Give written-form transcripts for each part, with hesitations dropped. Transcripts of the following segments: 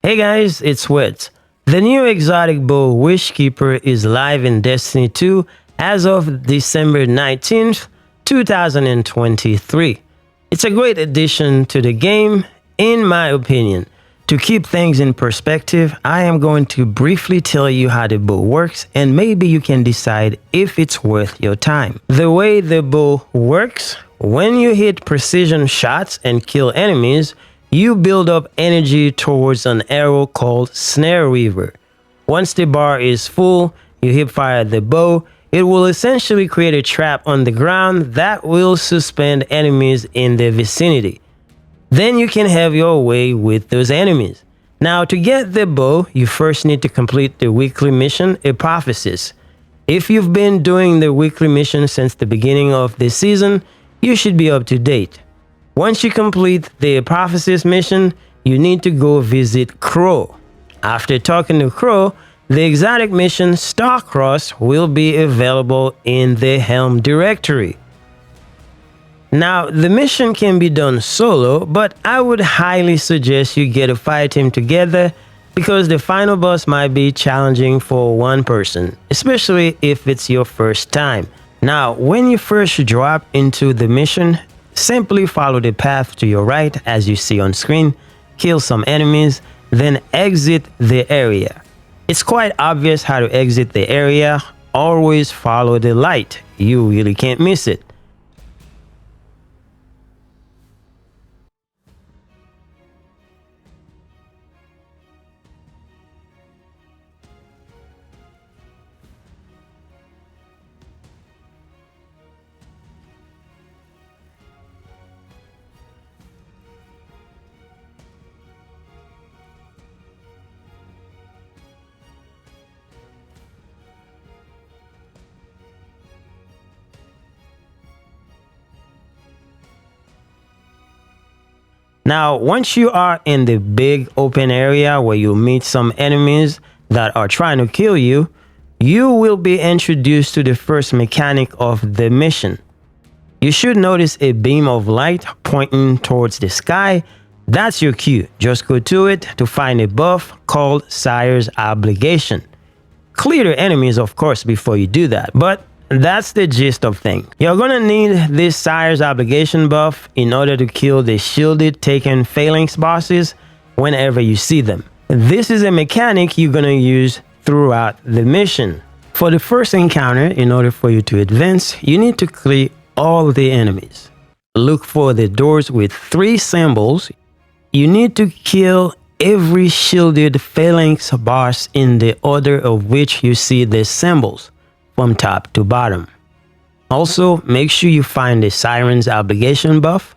Hey guys, it's Wit. The new exotic bow Wishkeeper is live in Destiny 2 as of December 19th, 2023. It's a great addition to the game, in my opinion. To keep things in perspective, I am going to briefly tell you how the bow works and maybe you can decide if it's worth your time. The way the bow works, when you hit precision shots and kill enemies, you build up energy towards an arrow called Snare Weaver. Once the bar is full, you hip fire the bow. It will essentially create a trap on the ground that will suspend enemies in the vicinity. Then you can have your way with those enemies. Now, to get the bow, you first need to complete the weekly mission, Apophysis. If you've been doing the weekly mission since the beginning of this season, you should be up to date. Once you complete the Apophysis mission, you need to go visit Crow. After talking to Crow, the exotic mission Starcrossed will be available in the Helm directory. Now, the mission can be done solo, but I would highly suggest you get a fire team together because the final boss might be challenging for one person, especially if it's your first time. Now, when you first drop into the mission, simply follow the path to your right as you see on screen, kill some enemies, then exit the area. It's quite obvious how to exit the area. Always follow the light. You really can't miss it. Now, once you are in the big open area where you meet some enemies that are trying to kill you, you will be introduced to the first mechanic of the mission. You should notice a beam of light pointing towards the sky. That's your cue. Just go to it to find a buff called Sire's Obligation. Clear the enemies, of course, before you do that, but that's the gist of things. You're gonna need this Sire's Obligation buff in order to kill the shielded taken phalanx bosses whenever you see them. This is a mechanic you're gonna use throughout the mission. For the first encounter, in order for you to advance, you need to clear all the enemies. Look for the doors with 3 symbols. You need to kill every shielded phalanx boss in the order of which you see the symbols, from top to bottom. Also, make sure you find the Siren's Obligation buff.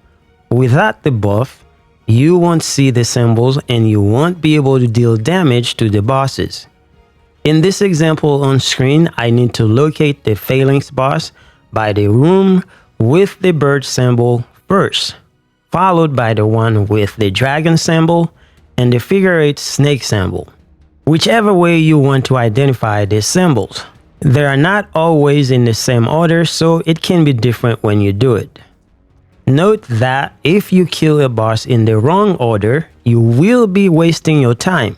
Without the buff, you won't see the symbols and you won't be able to deal damage to the bosses. In this example on screen, I need to locate the phalanx boss by the room with the bird symbol first, followed by the one with the dragon symbol and the figure-8 snake symbol. Whichever way you want to identify the symbols. They are not always in the same order, so it can be different when you do it. Note that if you kill a boss in the wrong order, you will be wasting your time.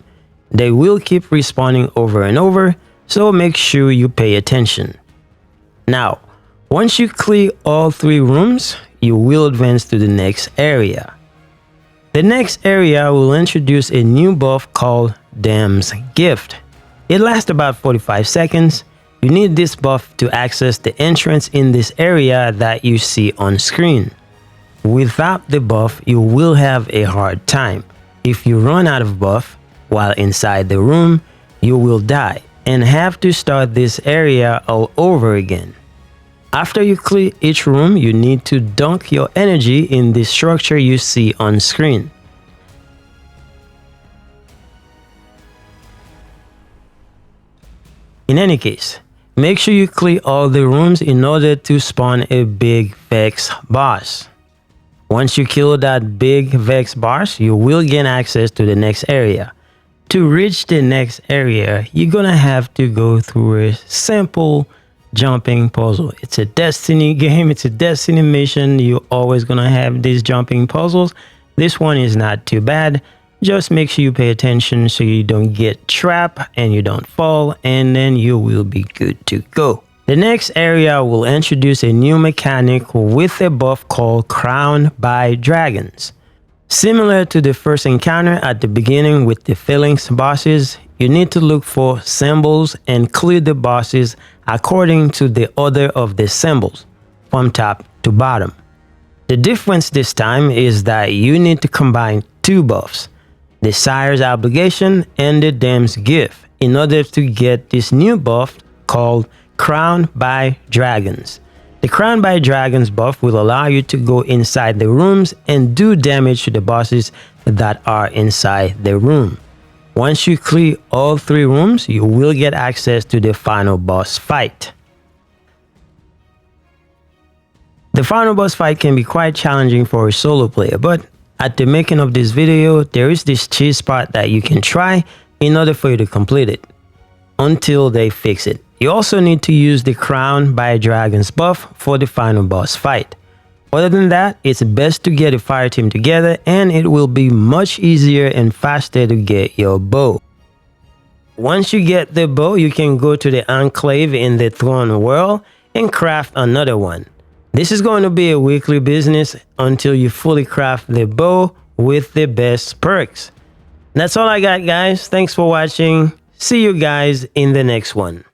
They will keep respawning over and over, so make sure you pay attention. Now, once you clear all 3 rooms, you will advance to the next area. The next area will introduce a new buff called Dam's Gift. It lasts about 45 seconds. You need this buff to access the entrance in this area that you see on screen. Without the buff, you will have a hard time. If you run out of buff while inside the room, you will die and have to start this area all over again. After you clear each room, you need to dunk your energy in the structure you see on screen. In any case, make sure you clear all the rooms in order to spawn a big Vex boss. Once you kill that big Vex boss, you will gain access to the next area. To reach the next area, you're gonna have to go through a simple jumping puzzle. It's a Destiny game, it's a Destiny mission. You're always gonna have these jumping puzzles. This one is not too bad. Just make sure you pay attention so you don't get trapped and you don't fall, and then you will be good to go. The next area will introduce a new mechanic with a buff called Crowned by Dragons. Similar to the first encounter at the beginning with the Phalanx bosses, you need to look for symbols and clear the bosses according to the order of the symbols, from top to bottom. The difference this time is that you need to combine two buffs, the Sire's Obligation and the Dam's Gift, in order to get this new buff called Crowned by Dragons. The Crowned by Dragons buff will allow you to go inside the rooms and do damage to the bosses that are inside the room. Once you clear all 3 rooms, you will get access to the final boss fight. The final boss fight can be quite challenging for a solo player, but at the making of this video, there is this cheat spot that you can try in order for you to complete it, until they fix it. You also need to use the Crown by Dragons buff for the final boss fight. Other than that, it's best to get a fire team together and it will be much easier and faster to get your bow. Once you get the bow, you can go to the Enclave in the Throne World and craft another one. This is going to be a weekly business until you fully craft the bow with the best perks. That's all I got, guys. Thanks for watching. See you guys in the next one.